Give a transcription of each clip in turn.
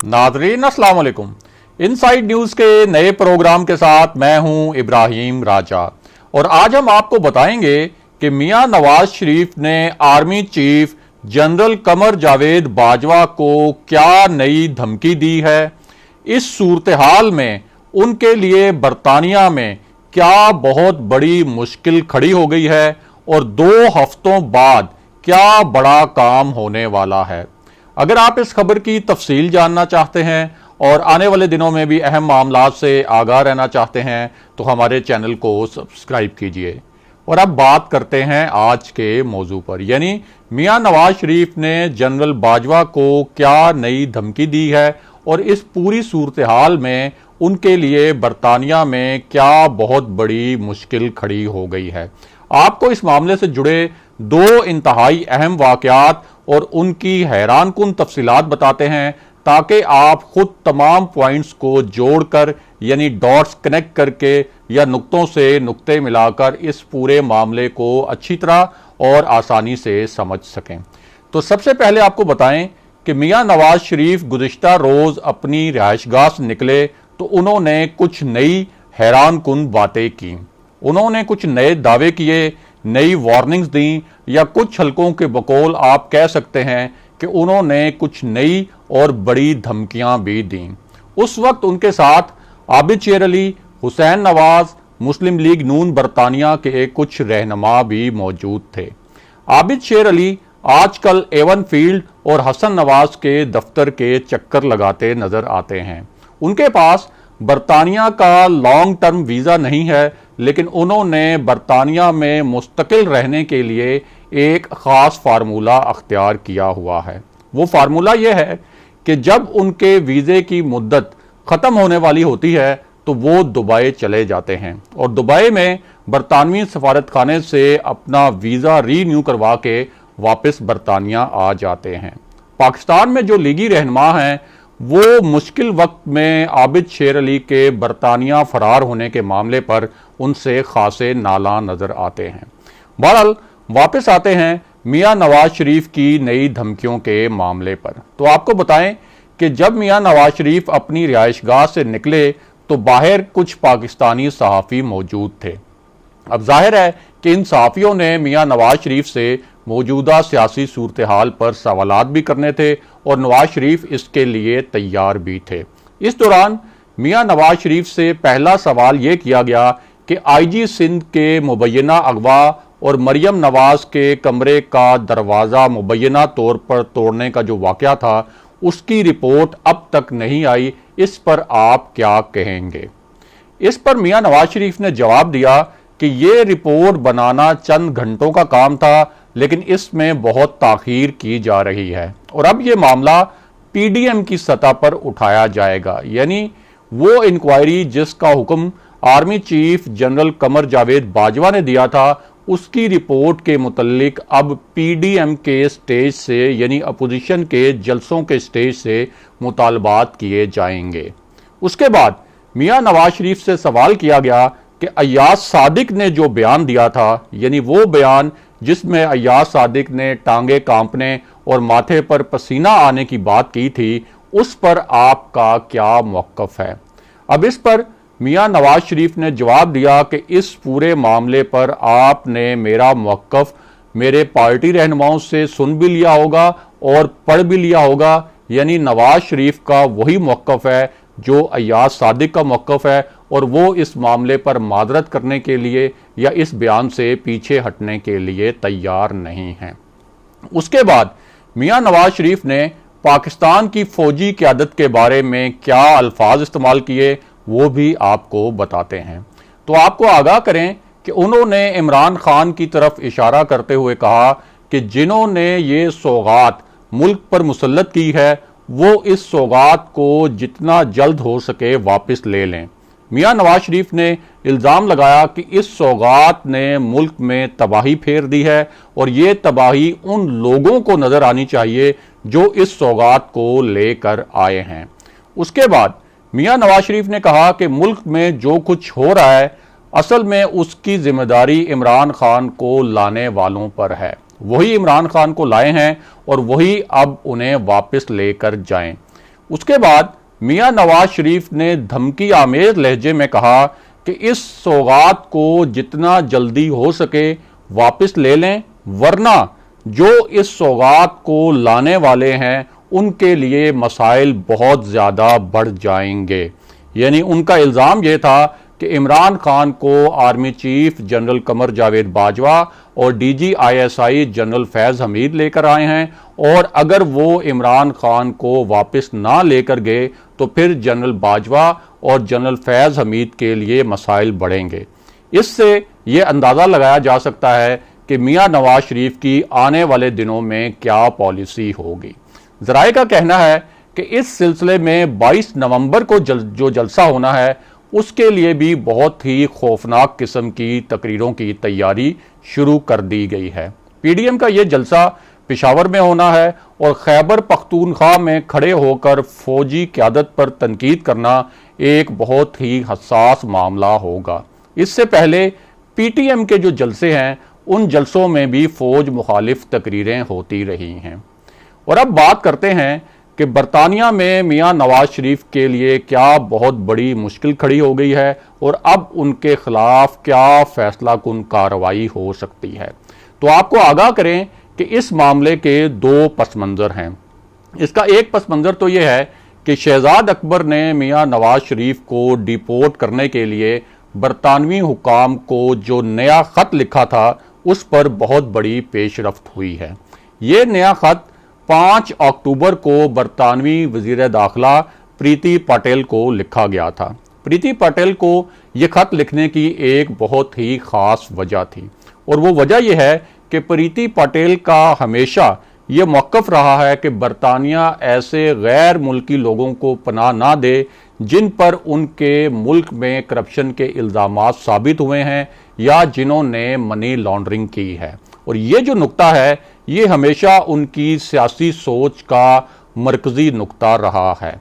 नाजरीन अस्सलाम वालेकुम। इनसाइड न्यूज के नए प्रोग्राम के साथ मैं हूं इब्राहिम राजा और आज हम आपको बताएंगे कि मियां नवाज शरीफ ने army chief general Qamar Javed Bajwa को क्या नई धमकी दी है। इस सूरत हाल में उनके लिए बरतानिया में क्या बहुत बड़ी मुश्किल खड़ी हो गई है और 2 हफ्तों बाद क्या बड़ा काम होने वाला है। अगर आप इस खबर की तफसील जानना चाहते हैं और आने वाले दिनों में भी अहम मामलात से आगाह रहना चाहते हैं तो हमारे चैनल को सब्सक्राइब कीजिए। और अब बात करते हैं आज के मौजू पर, यानी मियां नवाज शरीफ ने जनरल बाजवा को क्या नई धमकी दी है और इस पूरी सूरत हाल में उनके लिए बरतानिया में क्या बहुत बड़ी मुश्किल खड़ी हो गई है। आपको इस मामले से जुड़े 2 इंतहाई अहम वाकयात और उनकी हैरानकुन तफसीलात बताते हैं ताकि आप खुद तमाम पॉइंट्स को जोड़कर यानी डॉट्स कनेक्ट करके या नुक्तों से नुक्ते मिलाकर इस पूरे मामले को अच्छी तरह और आसानी से समझ सकें। तो सबसे पहले आपको बताएं कि मियां नवाज शरीफ गुज़िश्ता रोज अपनी रिहाइशगाह से निकले तो उन्होंने कुछ नई हैरानकुन बातें की। उन्होंने कुछ नए दावे किए, नई वार्निंग्स दी या कुछ हल्कों के बकौल आप कह सकते हैं कि उन्होंने कुछ नई और बड़ी धमकियां भी दी। उस वक्त उनके साथ आबिद शेर अली, हुसैन नवाज, मुस्लिम लीग नून बरतानिया के कुछ रहनुमा भी मौजूद थे। आबिद शेर अली आजकल एवन फील्ड और हसन नवाज के दफ्तर के चक्कर लगाते नजर आते हैं। उनके पास बरतानिया का लॉन्ग टर्म वीजा नहीं है, लेकिन उन्होंने बरतानिया में मुस्तकिल रहने के लिए एक खास फार्मूला अख्तियार किया हुआ है। वो फार्मूला यह है कि जब उनके वीजे की मुद्दत खत्म होने वाली होती है तो वो दुबई चले जाते हैं और दुबई में बरतानवी सफारतखाने से अपना वीजा रीन्यू करवा के वापस बरतानिया आ जाते हैं। पाकिस्तान में जो लीगी रहनुमा हैं वो मुश्किल वक्त में आबिद शेर अली के बरतानिया फरार होने के मामले पर उनसे खासे नाला नजर आते हैं। बहरहाल वापस आते हैं मियां नवाज शरीफ की नई धमकियों के मामले पर। तो आपको बताएं कि जब मियां नवाज शरीफ अपनी रिहाइशगाह से निकले तो बाहर कुछ पाकिस्तानी सहाफ़ी मौजूद थे। अब जाहिर है कि इन सहाफ़ियों ने मियां नवाज शरीफ से मौजूदा सियासी सूरत हाल पर सवालात भी करने थे और नवाज शरीफ इसके लिए तैयार भी थे। इस दौरान मियां नवाज शरीफ से पहला सवाल यह किया गया कि IG सिंध के मुबैना अगवा और मरियम नवाज के कमरे का दरवाज़ा मुबैना तौर पर तोड़ने का जो वाक़या था उसकी रिपोर्ट अब तक नहीं आई, इस पर आप क्या कहेंगे। इस पर मियां नवाज शरीफ ने जवाब दिया कि ये रिपोर्ट बनाना चंद घंटों का काम था, लेकिन इसमें बहुत ताख़ीर की जा रही है और अब ये मामला PDM की सतह पर उठाया जाएगा। यानी वो इंक्वायरी जिसका हुक्म army chief general Qamar Javed Bajwa ने दिया था उसकी रिपोर्ट के मुतल्लिक अब PDM के स्टेज से यानी अपोजिशन के जलसों के स्टेज से मुतालबात किए जाएंगे। उसके बाद मियां नवाज शरीफ से सवाल किया गया कि अय्याज सादिक ने जो बयान दिया था, यानी वो बयान जिसमें अय्याज सादिक ने टांगे कांपने और माथे पर पसीना आने की बात की थी, उस पर आपका क्या मौक़िफ़ है। अब इस पर मियां नवाज शरीफ ने जवाब दिया कि इस पूरे मामले पर आपने मेरा मौक़िफ़ मेरे पार्टी रहनुमाओं से सुन भी लिया होगा और पढ़ भी लिया होगा। यानी नवाज शरीफ का वही मौक़िफ़ है जो अय्याज सादिक का मौक़िफ़ है और वो इस मामले पर मादरत करने के लिए या इस बयान से पीछे हटने के लिए तैयार नहीं हैं। उसके बाद मियां नवाज शरीफ ने पाकिस्तान की फौजी क़यादत के बारे में क्या अल्फाज इस्तेमाल किए वो भी आपको बताते हैं। तो आपको आगाह करें कि उन्होंने इमरान खान की तरफ इशारा करते हुए कहा कि जिन्होंने ये सौगात मुल्क पर मुसल्लत की है वो इस सौगात को जितना जल्द हो सके वापस ले लें। मियां नवाज शरीफ ने इल्ज़ाम लगाया कि इस सौगात ने मुल्क में तबाही फेर दी है और ये तबाही उन लोगों को नजर आनी चाहिए जो इस सौगात को लेकर आए हैं। उसके बाद मियां नवाज शरीफ ने कहा कि मुल्क में जो कुछ हो रहा है असल में उसकी जिम्मेदारी इमरान खान को लाने वालों पर है। वही इमरान खान को लाए हैं और वही अब उन्हें वापस लेकर जाएं। उसके बाद मियां नवाज शरीफ ने धमकी आमेज लहजे में कहा कि इस सौगात को जितना जल्दी हो सके वापस ले लें, वरना जो इस सौगात को लाने वाले हैं उनके लिए मसाइल बहुत ज़्यादा बढ़ जाएंगे। यानी उनका इल्ज़ाम यह था कि इमरान खान को army chief general Qamar Javed Bajwa और DGISI जनरल फैज़ हमीद लेकर आए हैं, और अगर वो इमरान खान को वापस ना लेकर गए तो फिर जनरल बाजवा और जनरल फैज़ हमीद के लिए मसाइल बढ़ेंगे। इससे ये अंदाज़ा लगाया जा सकता है कि मियां नवाज शरीफ की आने वाले दिनों में क्या पॉलिसी होगी। ज़राए का कहना है कि इस सिलसिले में 22 नवंबर को जो जलसा होना है उसके लिए भी बहुत ही खौफनाक किस्म की तकरीरों की तैयारी शुरू कर दी गई है। PDM का ये जलसा पेशावर में होना है और खैबर पख्तूनख्वा में खड़े होकर फौजी क़यादत पर तनकीद करना एक बहुत ही हसास मामला होगा। इससे पहले PTM के जो जलसे हैं उन जलसों में भी फौज मुखालिफ तकरीरें होती रही हैं। और अब बात करते हैं कि बरतानिया में मियां नवाज शरीफ के लिए क्या बहुत बड़ी मुश्किल खड़ी हो गई है और अब उनके खिलाफ क्या फैसला कुन कार्रवाई हो सकती है। तो आपको आगाह करें कि इस मामले के दो पस मंज़र हैं। इसका एक पस मंज़र तो यह है कि शहजाद अकबर ने मियां नवाज शरीफ को डिपोर्ट करने के लिए बरतानवी हुकाम को जो नया ख़त लिखा था उस पर बहुत बड़ी पेशरफ्त हुई है। ये नया ख़त 5 अक्टूबर को बरतानवी वज़ीर दाखिला प्रीति पटेल को लिखा गया था। प्रीति पटेल को यह ख़त लिखने की एक बहुत ही ख़ास वजह थी, और वो वजह यह है कि प्रीति पटेल का हमेशा ये मौक़िफ़ रहा है कि बरतानिया ऐसे गैर मुल्की लोगों को पनाह ना दे जिन पर उनके मुल्क में करप्शन के इल्ज़ामात साबित हुए हैं या जिन्होंने मनी लॉन्ड्रिंग की है। और ये जो नुक्ता है ये हमेशा उनकी सियासी सोच का मरकजी नुक्ता रहा है।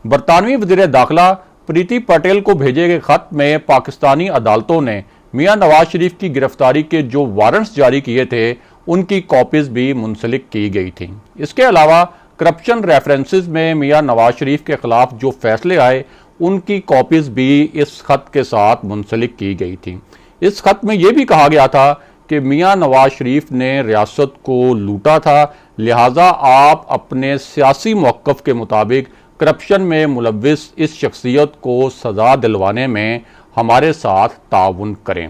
बरतानवी वज़ीर दाखिला प्रीति पटेल को भेजे गए ख़त में पाकिस्तानी अदालतों ने मियां नवाज शरीफ की गिरफ्तारी के जो वारंट्स जारी किए थे उनकी कॉपीज़ भी मुंसलिक की गई थी। इसके अलावा करप्शन रेफरेंसेस में मियां नवाज शरीफ के खिलाफ जो फैसले आए उनकी कॉपीज़ भी इस ख़त के साथ मुंसलिक की गई थी। इस ख़त में यह भी कहा गया था कि मियां नवाज शरीफ ने रियासत को लूटा था, लिहाजा आप अपने सियासी मौक़िफ़ के मुताबिक करप्शन में मुलव्विस इस शख्सियत को सज़ा दिलवाने में हमारे साथ ताउन करें।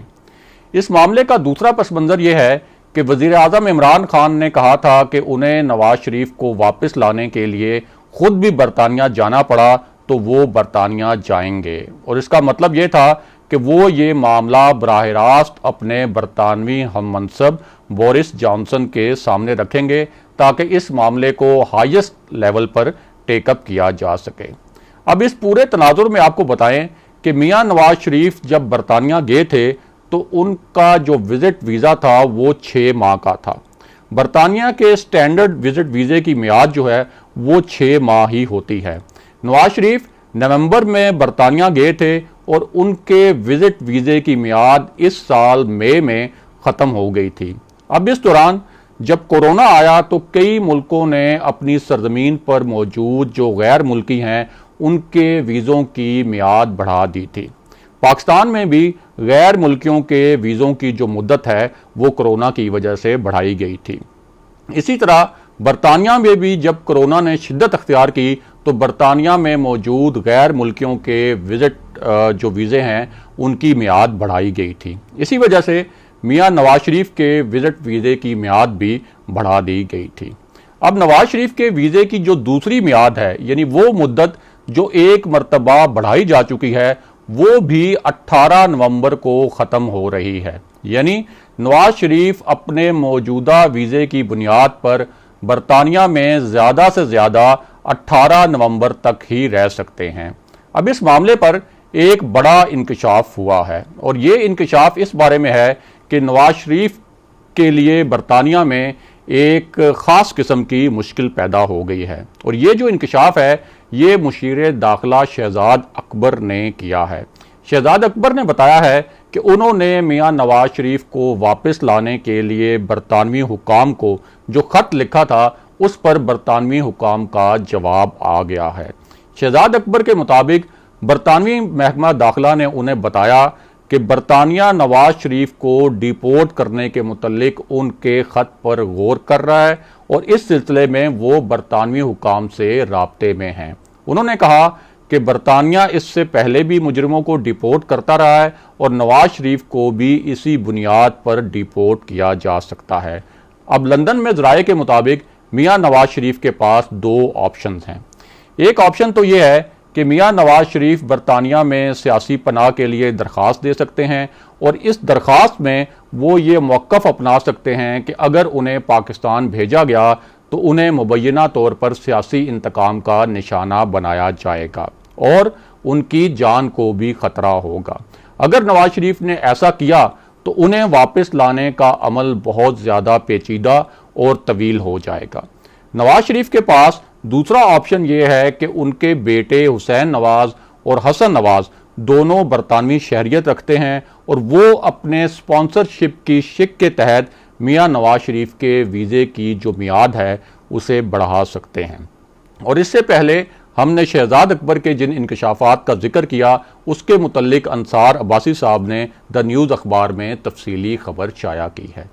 इस मामले का दूसरा पस मंज़र यह है कि वज़ीर आज़म इमरान खान ने कहा था कि उन्हें नवाज शरीफ को वापस लाने के लिए ख़ुद भी बरतानिया जाना पड़ा तो वो बरतानिया जाएंगे, और इसका मतलब ये था कि वो ये मामला बराह रास्त अपने बरतानवी हम मनसब बोरिस जॉनसन के सामने रखेंगे ताकि इस मामले को हाईएस्ट लेवल पर टेकअप किया जा सके। अब इस पूरे तनाजुर में आपको बताएं कि मियां नवाज शरीफ जब बरतानिया गए थे तो उनका जो विज़िट वीज़ा था वो 6 माह का था। बरतानिया के स्टैंडर्ड विज़िट वीज़े की मियाद जो है वो 6 माह ही होती है। नवाज शरीफ नवंबर में बरतानिया गए थे और उनके विज़िट वीज़े की मियाद इस साल मई में ख़त्म हो गई थी। अब इस दौरान जब कोरोना आया तो कई मुल्कों ने अपनी सरजमीन पर मौजूद जो गैर मुल्की हैं उनके वीज़ों की मियाद बढ़ा दी थी। पाकिस्तान में भी गैर मुल्कियों के वीज़ों की जो मुद्दत है वो कोरोना की वजह से बढ़ाई गई थी। इसी तरह बरतानिया में भी जब कोरोना ने शिद्दत अख्तियार की तो बरतानिया में मौजूद गैर मुल्कियों के विज़िट जो वीज़े हैं उनकी मियाद बढ़ाई गई थी। इसी वजह से मियां नवाज शरीफ के विज़िट वीज़े की मियाद भी बढ़ा दी गई थी। अब नवाज शरीफ के वीज़े की जो दूसरी मियाद है, यानी वो मुद्दत जो एक मरतबा बढ़ाई जा चुकी है, वो भी 18 नवंबर को ख़त्म हो रही है। यानी नवाज शरीफ अपने मौजूदा वीज़े की बुनियाद पर बरतानिया में ज़्यादा से ज़्यादा 18 नवंबर तक ही रह सकते हैं। अब इस मामले पर एक बड़ा इंकशाफ हुआ है, और ये इंकशाफ इस बारे में है कि नवाज शरीफ के लिए बरतानिया में एक ख़ास किस्म की मुश्किल पैदा हो गई है। और ये जो इंकशाफ है ये मुशीर दाखिला शहजाद अकबर ने किया है। शहजाद अकबर ने बताया है कि उन्होंने मियां नवाज शरीफ को वापस लाने के लिए बरतानवी हुकाम को जो ख़त लिखा था उस पर बरतानवी हुकाम का जवाब आ गया है। शहजाद अकबर के मुताबिक बरतानवी महकमा दाखिला ने उन्हें बताया कि बरतानिया नवाज शरीफ को डिपोर्ट करने के मुतल्लिक उनके खत पर गौर कर रहा है और इस सिलसिले में वो बरतानवी हुकाम से राब्ते में हैं। उन्होंने कहा कि बरतानिया इससे पहले भी मुजरिमों को डिपोर्ट करता रहा है और नवाज शरीफ को भी इसी बुनियाद पर डिपोर्ट किया जा सकता है। अब लंदन में ज़राए के मुताबिक मियां नवाज शरीफ के पास दो ऑप्शन हैं। एक ऑप्शन तो यह है कि मियां नवाज शरीफ बरतानिया में सियासी पनाह के लिए दरख्वास्त दे सकते हैं और इस दरख्वास्त में वो ये मौक़िफ़ अपना सकते हैं कि अगर उन्हें पाकिस्तान भेजा गया तो उन्हें मुबैना तौर पर सियासी इंतकाम का निशाना बनाया जाएगा और उनकी जान को भी खतरा होगा। अगर नवाज शरीफ ने ऐसा किया तो उन्हें वापस लाने का अमल बहुत ज़्यादा पेचीदा और तवील हो जाएगा। नवाज शरीफ के पास दूसरा ऑप्शन ये है कि उनके बेटे हुसैन नवाज और हसन नवाज दोनों बरतानवी शहरियत रखते हैं और वो अपने स्पॉन्सरशिप की शिक के तहत मियां नवाज शरीफ के वीज़े की जो मियाद है उसे बढ़ा सकते हैं। और इससे पहले हमने शहजाद अकबर के जिन इंकशाफात का जिक्र किया उसके मुतल्लिक अंसार अब्बासी साहब ने द न्यूज़ अखबार में तफसीली खबर शाया की है।